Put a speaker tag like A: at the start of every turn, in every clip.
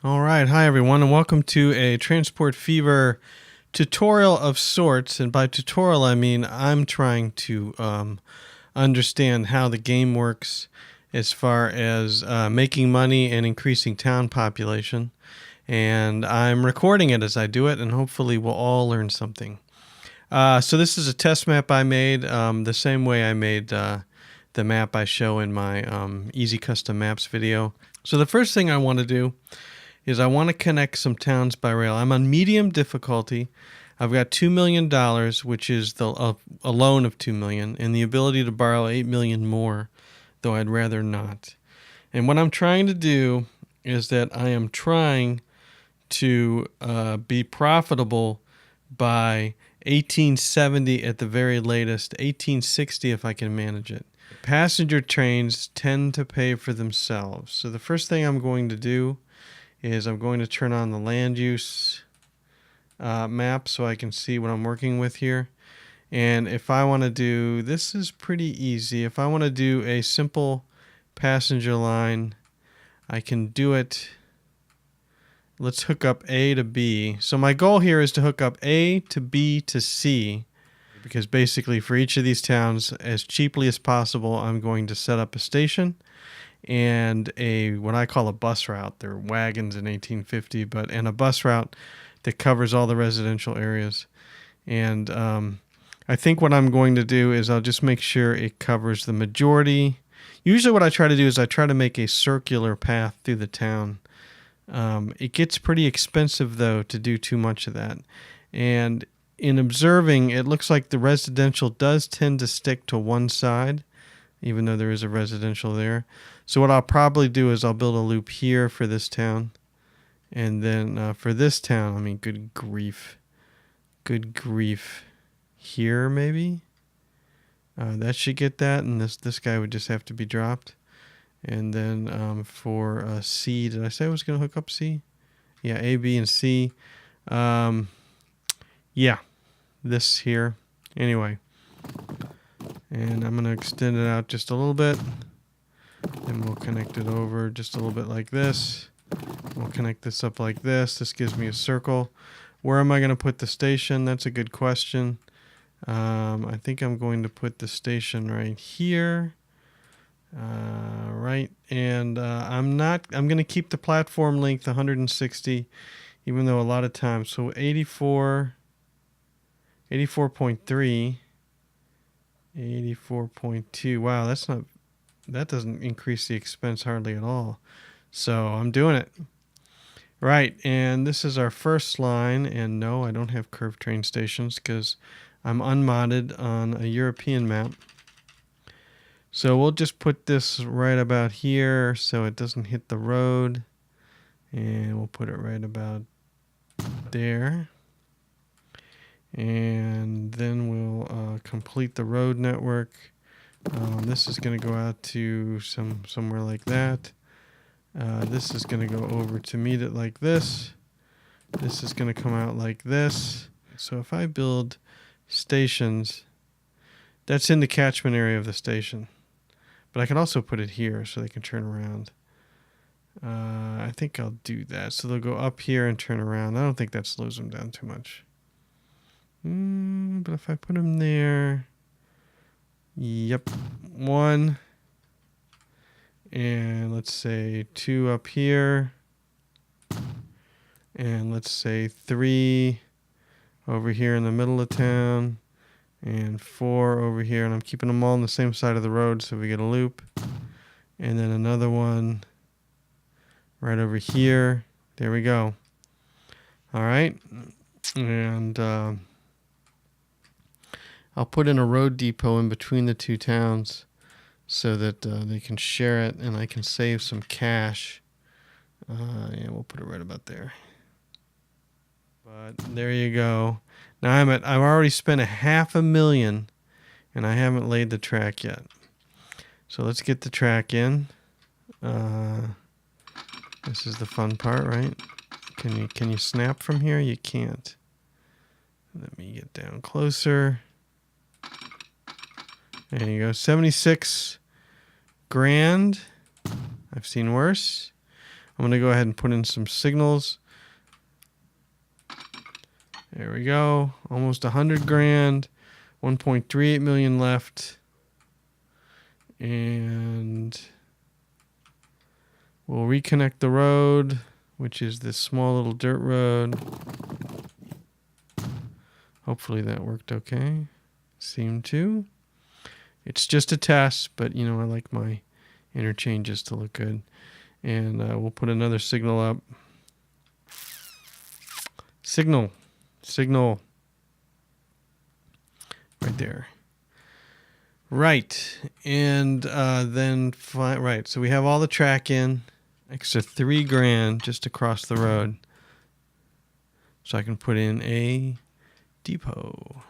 A: All right, hi everyone, and welcome to a Transport Fever tutorial of sorts. And by tutorial, I mean I'm trying to understand how the game works as far as making money and increasing town population. And I'm recording it as I do it, and hopefully we'll all learn something. So this is a test map I made the same way I made the map I show in my Easy Custom Maps video. So the first thing I want to do is I want to connect some towns by rail. I'm on medium difficulty. I've got $2 million, which is a loan of $2 million, and the ability to borrow $8 million more, though I'd rather not. And what I'm trying to do is that I am trying to be profitable by 1870 at the very latest, 1860 if I can manage it. Passenger trains tend to pay for themselves. So the first thing I'm going to do is I'm going to turn on the land use map so I can see what I'm working with here. And if I want to do, this is pretty easy. If I want to do a simple passenger line, I can do it. Let's hook up A to B. So my goal here is to hook up A to B to C, because basically for each of these towns, as cheaply as possible, I'm going to set up a station and what I call a bus route. They're wagons in 1850, and a bus route that covers all the residential areas. And I think what I'm going to do is I'll just make sure it covers the majority. Usually what I try to do is I try to make a circular path through the town. It gets pretty expensive, though, to do too much of that. And in observing, it looks like the residential does tend to stick to one side, even though there is a residential there. So what I'll probably do is I'll build a loop here for this town. And then for this town, I mean, good grief. Good grief. Here, maybe? That should get that, and this guy would just have to be dropped. And then for C, did I say I was going to hook up C? Yeah, A, B, and C. Yeah, this here. Anyway. And I'm going to extend it out just a little bit. Then we'll connect it over just a little bit like this. We'll connect this up like this. This gives me a circle. Where am I going to put the station? That's a good question. I think I'm going to put the station right here. Right. And I'm going to keep the platform length 160, even though a lot of times. So 84, 84.3. 84.2. Wow, that doesn't increase the expense hardly at all. So I'm doing it. Right, and this is our first line, and no, I don't have curved train stations because I'm unmodded on a European map. So we'll just put this right about here so it doesn't hit the road. And we'll put it right about there. And then we'll complete the road network. This is going to go out to somewhere like that. This is going to go over to meet it like this. This is going to come out like this. So if I build stations, that's in the catchment area of the station. But I can also put it here so they can turn around. I think I'll do that. So they'll go up here and turn around. I don't think that slows them down too much. But if I put them there, yep, 1, and let's say 2 up here, and let's say 3 over here in the middle of town, and 4 over here, and I'm keeping them all on the same side of the road so we get a loop, and then another one right over here. There we go. All right, and I'll put in a road depot in between the two towns so that they can share it and I can save some cash. Yeah, we'll put it right about there. But there you go. Now I've already spent $500,000 and I haven't laid the track yet. So let's get the track in. This is the fun part, right? Can you snap from here? You can't. Let me get down closer. There you go, 76 grand. I've seen worse. I'm going to go ahead and put in some signals. There we go. Almost 100 grand. 1.38 million left. And we'll reconnect the road, which is this small little dirt road. Hopefully that worked okay. Seemed to. It's just a test, but you know, I like my interchanges to look good. And we'll put another signal up. Signal. Right there. Right. And right. So we have all the track in. Extra 3 grand just across the road. So I can put in a depot.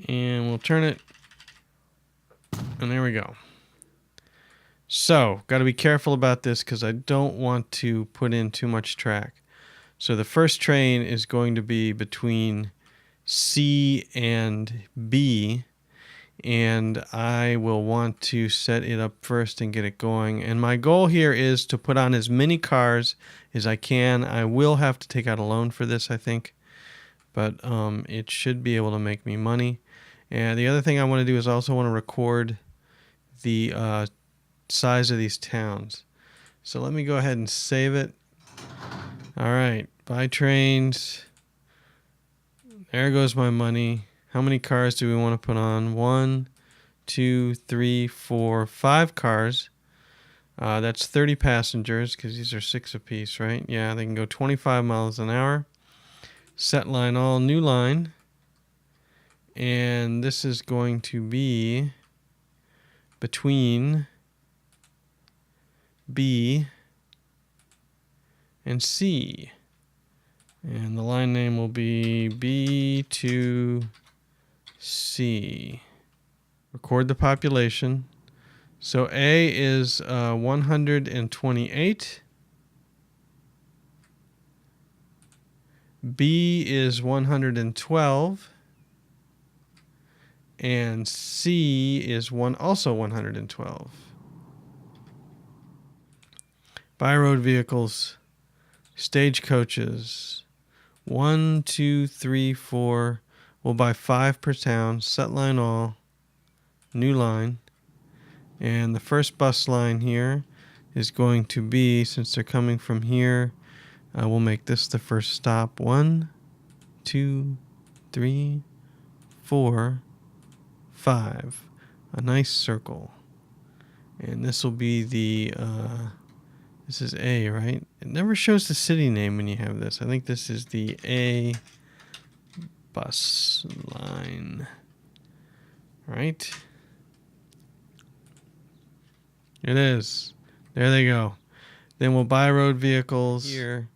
A: And we'll turn it. And there we go. So, got to be careful about this because I don't want to put in too much track. So the first train is going to be between C and B, and I will want to set it up first and get it going. And my goal here is to put on as many cars as I can. I will have to take out a loan for this, I think, but it should be able to make me money. And the other thing I want to do is I also want to record the size of these towns. So let me go ahead and save it. All right, buy trains. There goes my money. How many cars do we want to put on? 1, 2, 3, 4, 5 cars. That's 30 passengers because these are 6 apiece, right? Yeah, they can go 25 miles an hour. Set line all, new line. And this is going to be between B and C. And the line name will be B2C. Record the population. So A is 128. B is 112. And C is also 112. By road vehicles, stagecoaches, 1, 2, 3, 4. We'll buy 5 per town. Set line all, new line. And the first bus line here is going to be, since they're coming from here, we'll make this the first stop. 1, 2, 3, 4, 5. A nice circle. And this will be the, this is A, right? It never shows the city name when you have this. I think this is the A bus line. Right? It is. There they go. Then we'll buy road vehicles here,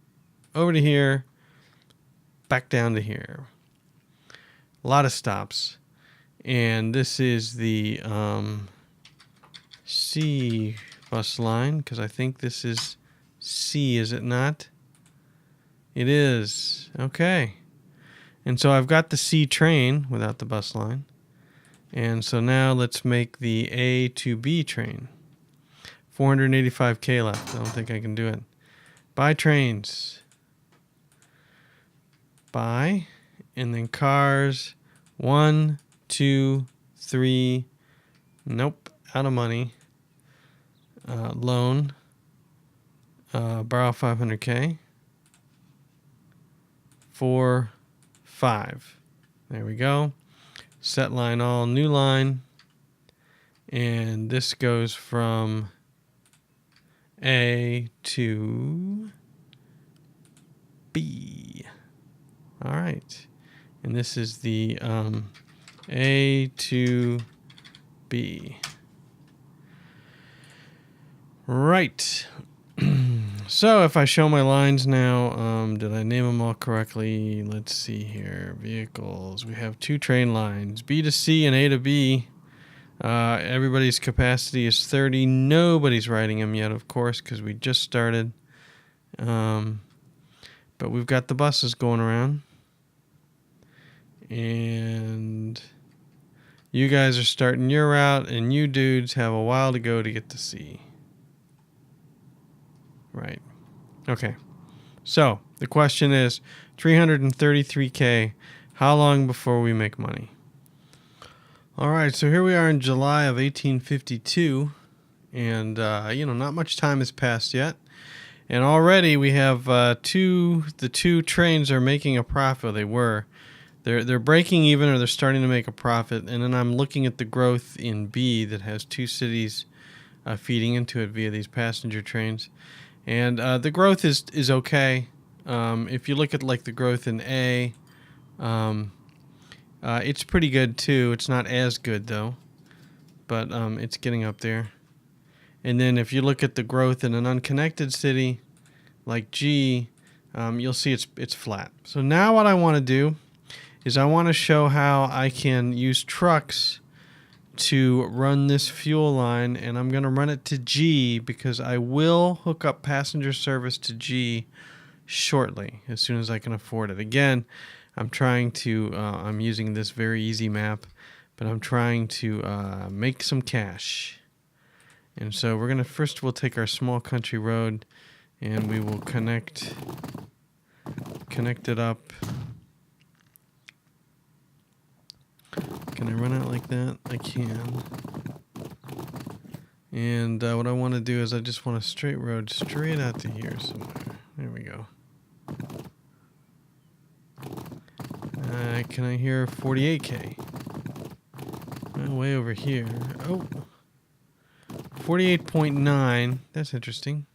A: over to here, back down to here. A lot of stops. And this is the C bus line, because I think this is C, is it not? It is. Okay. And so I've got the C train without the bus line. And so now let's make the A to B train. 485K left. I don't think I can do it. Buy trains. Buy. And then cars. 1, 2, 3. Nope. Out of money. Loan. Borrow 500K. 4, 5. There we go. Set line all, new line. And this goes from A to B. All right. And this is the A to B. Right. So if I show my lines now, did I name them all correctly? Let's see here. Vehicles. We have 2 train lines, B to C and A to B. Everybody's capacity is 30. Nobody's riding them yet, of course, because we just started. But we've got the buses going around. And you guys are starting your route, and you dudes have a while to go to get to C. Right. Okay. So the question is 333K. How long before we make money? All right. So here we are in July of 1852. And, not much time has passed yet. And already we have the two trains are making a profit. They were. They're breaking even, or they're starting to make a profit. And then I'm looking at the growth in B that has two cities feeding into it via these passenger trains. And the growth is okay. If you look at like the growth in A, it's pretty good too. It's not as good though, but it's getting up there. And then if you look at the growth in an unconnected city like G, you'll see it's flat. So now what I want to do is I want to show how I can use trucks to run this fuel line, and I'm going to run it to G because I will hook up passenger service to G shortly, as soon as I can afford it. Again, I'm using this very easy map, but I'm trying to make some cash. And so we'll take our small country road and we will connect it up. Can I run it like that? I can. And what I want to do is I just want a straight road straight out to here somewhere. There we go. Can I hear 48K? Way over here. Oh. 48.9. That's interesting.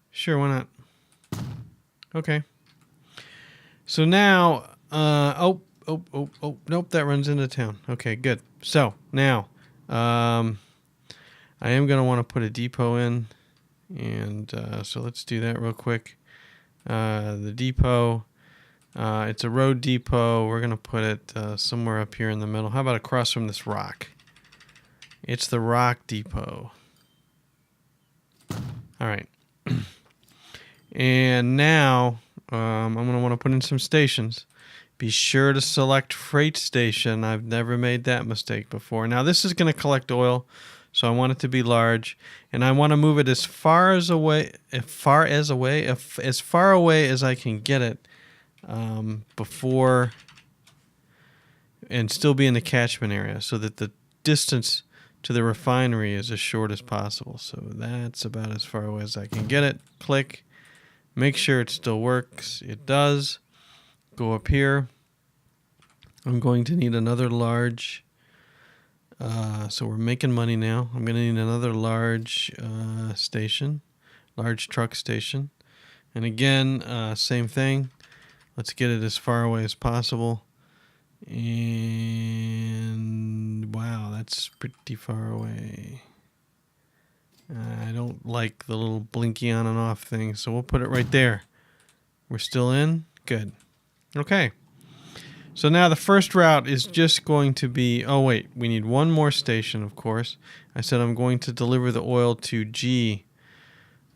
A: Sure, why not? Okay. So now, nope, that runs into town. Okay, good. So now, I am going to want to put a depot in, and so let's do that real quick. The depot, it's a road depot. We're going to put it somewhere up here in the middle. How about across from this rock? It's the rock depot. All right. And now I'm going to want to put in some stations. Be sure to select freight station. I've never made that mistake before. Now this is going to collect oil, so I want it to be large, and I want to move it as far away as I can get it before, and still be in the catchment area, so that the distance to the refinery is as short as possible. So that's about as far away as I can get it. Click. Make sure it still works. It does. Go up here. I'm going to need another large. So we're making money now. I'm going to need another large station. Large truck station. And again, same thing. Let's get it as far away as possible. And wow, that's pretty far away. I don't like the little blinky on and off thing, so we'll put it right there. We're still in? Good. Okay. So now the first route is just going to be... Oh, wait. We need one more station, of course. I said I'm going to deliver the oil to G.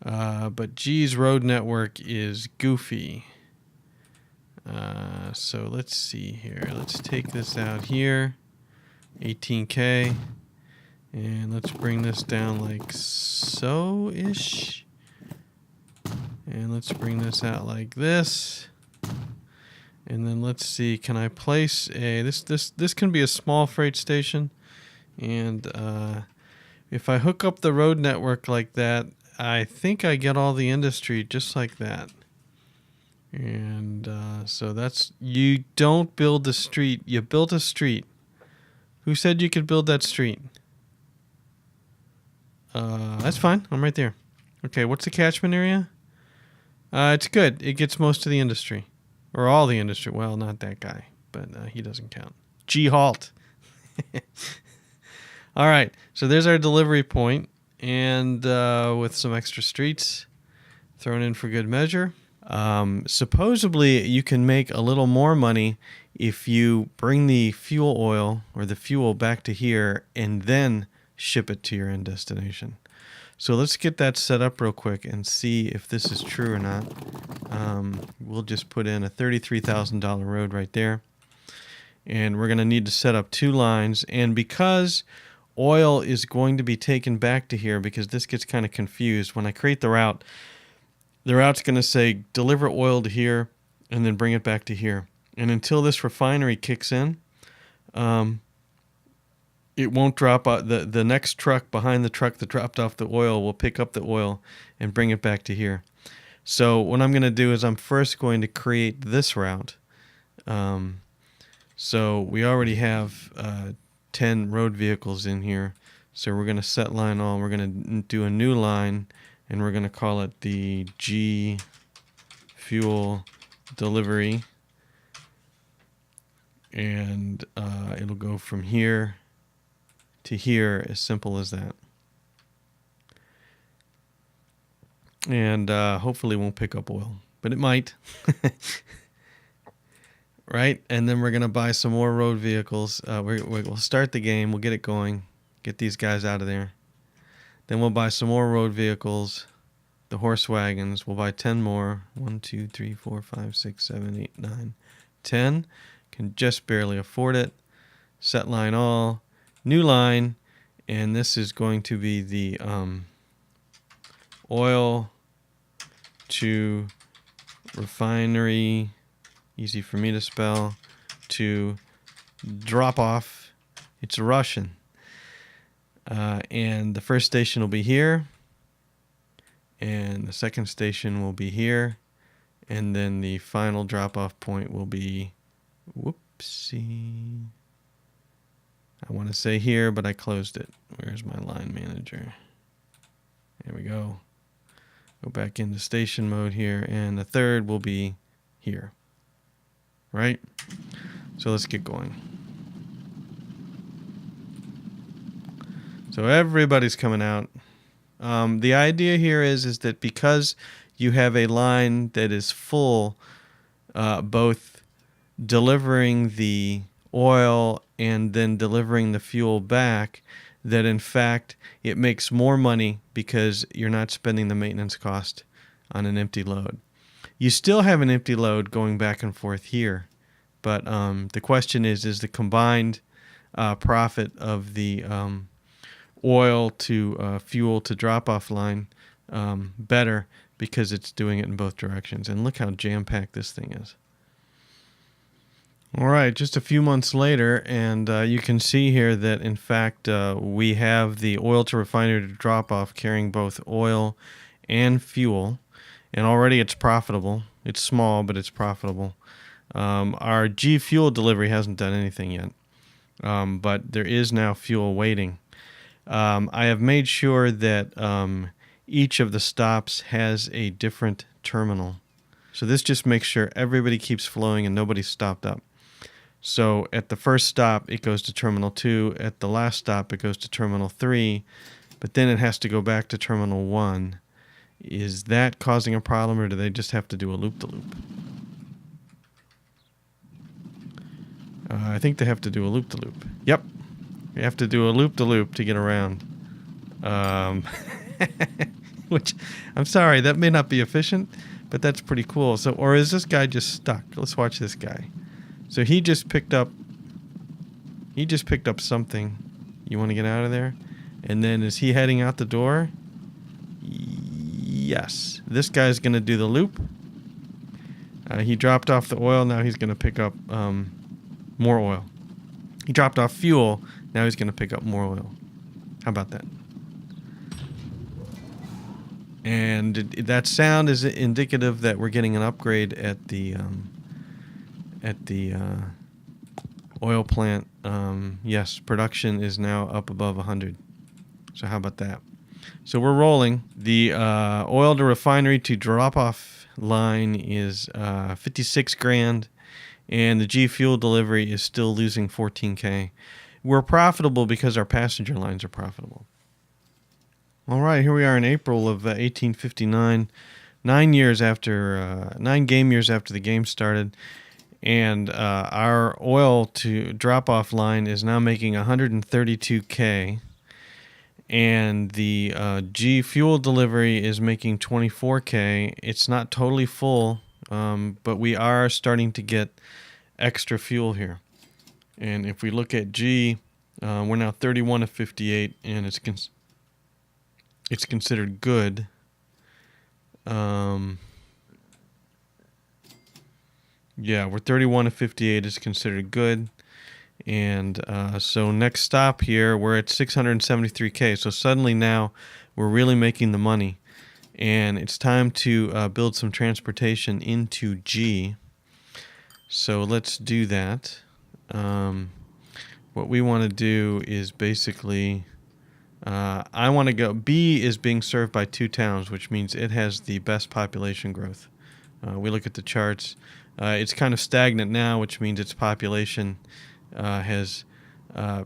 A: But G's road network is goofy. So let's see here. Let's take this out here. 18K. And let's bring this down like so-ish. And let's bring this out like this. And then let's see, can I place a... This can be a small freight station. And if I hook up the road network like that, I think I get all the industry just like that. And so that's... You don't build the street. You built a street. Who said you could build that street? That's fine. I'm right there. Okay, what's the catchment area? It's good. It gets most of the industry. Or all the industry. Well, not that guy, but he doesn't count. G halt. All right, so there's our delivery point, and with some extra streets thrown in for good measure. Supposedly, you can make a little more money if you bring the fuel oil or the fuel back to here and then ship it to your end destination. So let's get that set up real quick and see if this is true or not. We'll just put in a $33,000 road right there. And we're going to need to set up two lines. And because oil is going to be taken back to here because this gets kind of confused. When I create the route's going to say deliver oil to here and then bring it back to here. And until this refinery kicks in, it won't drop out. The next truck behind the truck that dropped off the oil will pick up the oil and bring it back to here. So what I'm going to do is I'm first going to create this route. So we already have 10 road vehicles in here. So we're going to set line all. We're going to do a new line, and we're going to call it the G fuel delivery. And it'll go from here to here, as simple as that. And hopefully won't pick up oil, but it might. Right? And then we're going to buy some more road vehicles. We'll start the game. We'll get it going. Get these guys out of there. Then we'll buy some more road vehicles. The horse wagons. We'll buy 10 more. 1, 2, 3, 4, 5, 6, 7, 8, 9, 10. Can just barely afford it. Set line all. New line. And this is going to be the oil to refinery, easy for me to spell, to drop off. It's Russian. And the first station will be here, and the second station will be here, and then the final drop-off point will be, whoopsie, I want to say here, but I closed it. Where's my line manager? There we go. Go back into station mode here, and the third will be here. Right? So let's get going. So everybody's coming out. The idea here is that because you have a line that is full, both delivering the oil and then delivering the fuel back, that in fact it makes more money because you're not spending the maintenance cost on an empty load. You still have an empty load going back and forth here, but the question is the combined profit of the oil to fuel to drop-off line better because it's doing it in both directions? And look how jam-packed this thing is. All right, just a few months later, and you can see here that, in fact, we have the oil to refinery to drop-off carrying both oil and fuel, and already it's profitable. It's small, but it's profitable. Our G fuel delivery hasn't done anything yet, but there is now fuel waiting. I have made sure that each of the stops has a different terminal. So this just makes sure everybody keeps flowing and nobody's stopped up. So at the first stop, it goes to Terminal 2. At the last stop, it goes to Terminal 3. But then it has to go back to Terminal 1. Is that causing a problem, or do they just have to do a loop-de-loop? I think they have to do a loop-de-loop. Yep. You have to do a loop-de-loop to get around. Which, I'm sorry, that may not be efficient, but that's pretty cool. So, or is this guy just stuck? Let's watch this guy. So he just picked up something. You want to get out of there? And then is he heading out the door? Yes. This guy's going to do the loop. He dropped off the oil. Now he's going to pick up more oil. He dropped off fuel. Now he's going to pick up more oil. How about that? And that sound is indicative that we're getting an upgrade at the oil plant. Yes, production is now up above 100. So how about that? So we're rolling. The oil to refinery to drop-off line is 56 grand, and the G fuel delivery is still losing 14K. We're profitable because our passenger lines are profitable. All right, here we are in April of 1859, 9 game years after the game started. And our oil to drop-off line is now making 132K. And the G fuel delivery is making 24K. It's not totally full, but we are starting to get extra fuel here. And if we look at G, We're now 31 of 58, and it's considered good. Yeah, we're 31 of 58 is considered good. And so next stop here, we're at 673K. So suddenly now we're really making the money. And it's time to build some transportation into G. So let's do that. What we want to do is basically, I want to go, B is being served by 2 towns, which means it has the best population growth. We look at the charts. It's kind of stagnant now, which means its population has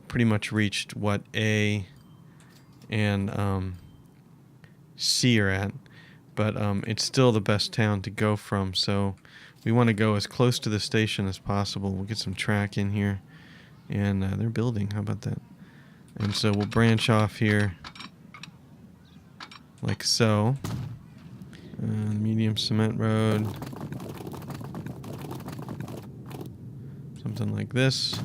A: pretty much reached what A and C are at, but it's still the best town to go from, so we want to go as close to the station as possible. We'll get some track in here, and they're building. How about that? And so we'll branch off here like so. Medium cement road. Something like this.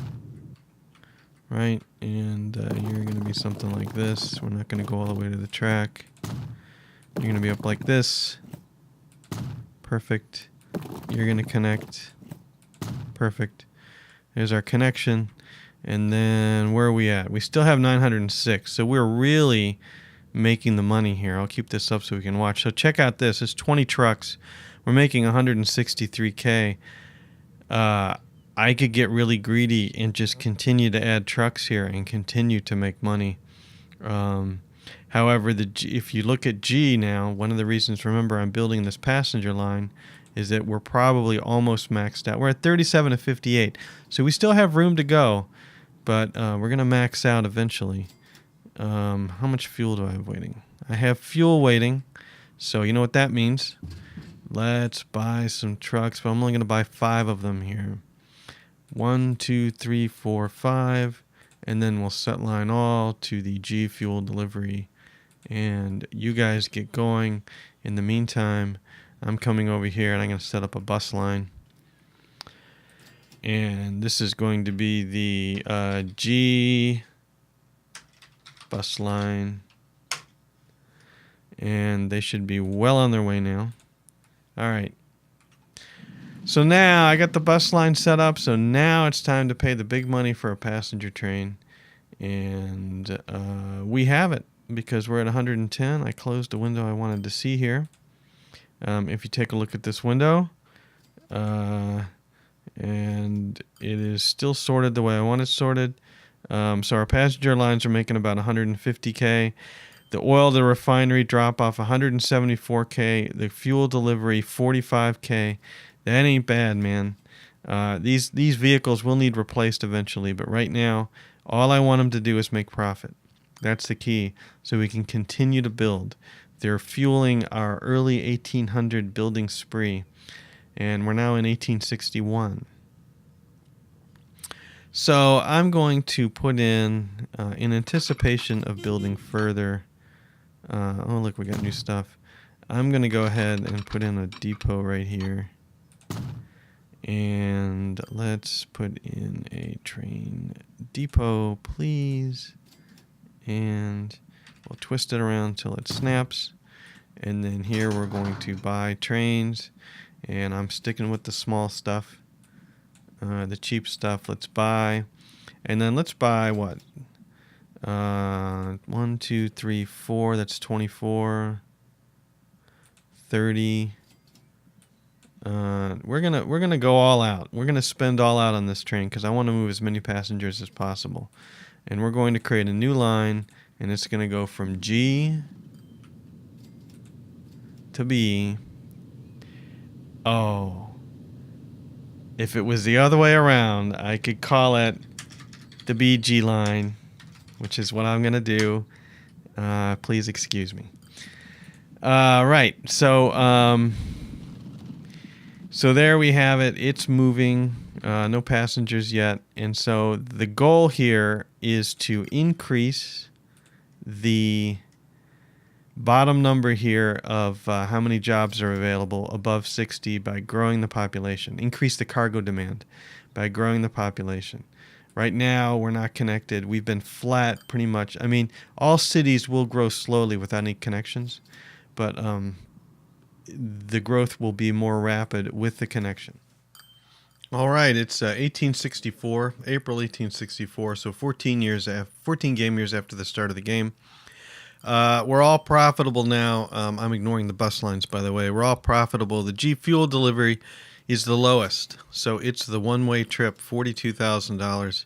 A: Right? And you're going to be something like this. We're not going to go all the way to the track. You're going to be up like this. Perfect. You're going to connect. Perfect. There's our connection. And then where are we at? We still have 906. So we're really making the money here. I'll keep this up so we can watch. So check out this. It's 20 trucks. We're making 163K. I could get really greedy and just continue to add trucks here and continue to make money. However, if you look at G now, one of the reasons, remember, I'm building this passenger line is that we're probably almost maxed out. We're at 37 of 58. So we still have room to go, but we're going to max out eventually. How much fuel do I have waiting? I have fuel waiting, so you know what that means. Let's buy some trucks, but I'm only going to buy 5 of them here. 1, 2, 3, 4, 5, and then we'll set line all to the G fuel delivery, and you guys get going. In the meantime, I'm coming over here and I'm going to set up a bus line, and this is going to be the G bus line, and they should be well on their way now. All right. So now I got the bus line set up, so now it's time to pay the big money for a passenger train. And we have it because we're at 110. I closed the window I wanted to see here. If you take a look at this window, and it is still sorted the way I want it sorted. So our passenger lines are making about 150K. The oil, the refinery drop off 174K. The fuel delivery 45K. That ain't bad, man. These vehicles will need replaced eventually, but right now, all I want them to do is make profit. That's the key, so we can continue to build. They're fueling our early 1800 building spree, and we're now in 1861. So I'm going to put in anticipation of building further. Oh, look, we got new stuff. I'm going to go ahead and put in a depot right here. And let's put in a train depot, please. And we'll twist it around until it snaps. And then here we're going to buy trains. And I'm sticking with the small stuff. The cheap stuff, let's buy. And then let's buy what? 1, 2, 3, 4. That's 24. 30. We're gonna go all out. We're gonna spend all out on this train because I want to move as many passengers as possible. And we're going to create a new line, and it's gonna go from G to B. Oh, if it was the other way around, I could call it the BG line, which is what I'm gonna do. Please excuse me. Right. So there we have it. It's moving. No passengers yet. And so the goal here is to increase the bottom number here of how many jobs are available above 60 by growing the population. Increase the cargo demand by growing the population. Right now, we're not connected. We've been flat pretty much. I mean, all cities will grow slowly without any connections, but the growth will be more rapid with the connection. All right, it's 1864, April 1864, so 14 game years after the start of the game. We're all profitable now. I'm ignoring the bus lines, by the way. We're all profitable. The G fuel delivery is the lowest, so it's the one-way trip, $42,000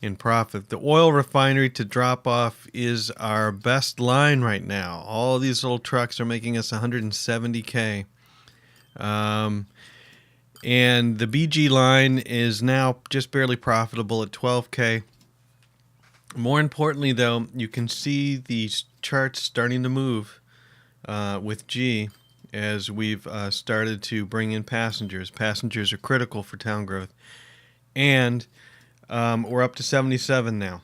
A: in profit. The oil refinery to drop off is our best line right now. All these little trucks are making us 170K. And the BG line is now just barely profitable at 12K. More importantly, though, you can see these charts starting to move with G as we've started to bring in passengers. Passengers are critical for town growth. And we're up to 77 now.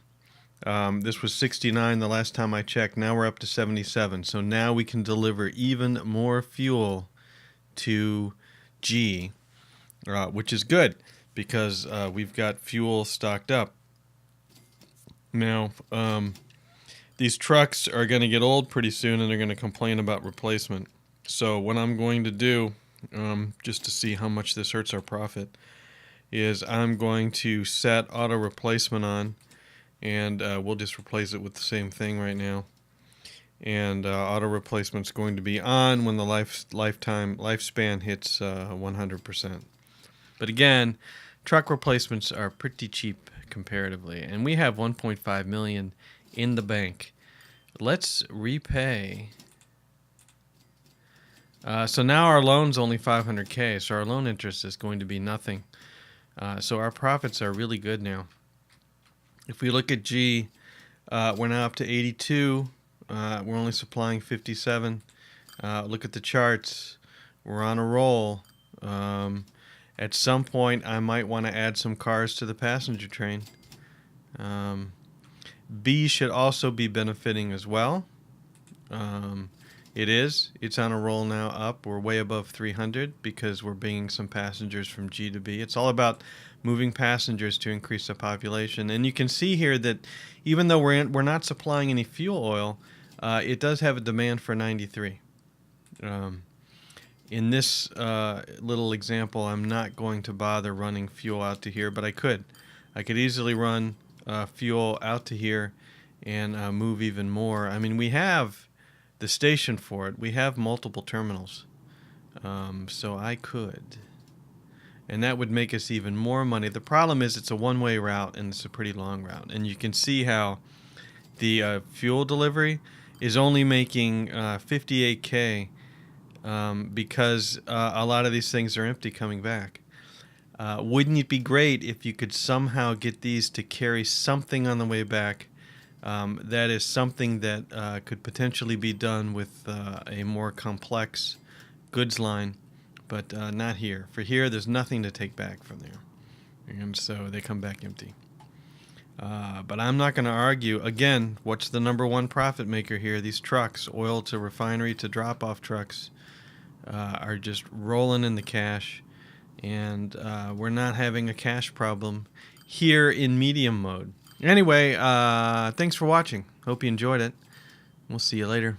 A: This was 69 the last time I checked. Now we're up to 77. So now we can deliver even more fuel to G, which is good because we've got fuel stocked up. Now, these trucks are going to get old pretty soon and they're going to complain about replacement. So what I'm going to do, just to see how much this hurts our profit, is I'm going to set auto replacement on, and we'll just replace it with the same thing right now. And auto replacement's going to be on when the lifespan hits 100%. But again, truck replacements are pretty cheap comparatively, and we have 1.5 million in the bank. Let's repay. So now our loan's only 500K, so our loan interest is going to be nothing. So our profits are really good now. If we look at G, we're now up to 82. We're only supplying 57. Look at the charts. We're on a roll. At some point, I might want to add some cars to the passenger train. B should also be benefiting as well. It is. It's on a roll now up. We're way above 300 because we're bringing some passengers from G to B. It's all about moving passengers to increase the population. And you can see here that even though we're not supplying any fuel oil, it does have a demand for 93. In this little example, I'm not going to bother running fuel out to here, but I could. I could easily run fuel out to here and move even more. I mean, we have the station for it. We have multiple terminals. So I could. And that would make us even more money. The problem is it's a one-way route, and it's a pretty long route. And you can see how the fuel delivery is only making 58K because a lot of these things are empty coming back. Wouldn't it be great if you could somehow get these to carry something on the way back? That is something that could potentially be done with a more complex goods line, but not here. For here, there's nothing to take back from there, and so they come back empty. But I'm not going to argue. Again, what's the number one profit maker here? These trucks, oil to refinery to drop-off trucks, are just rolling in the cash, and we're not having a cash problem here in medium mode. Anyway, thanks for watching. Hope you enjoyed it. We'll see you later.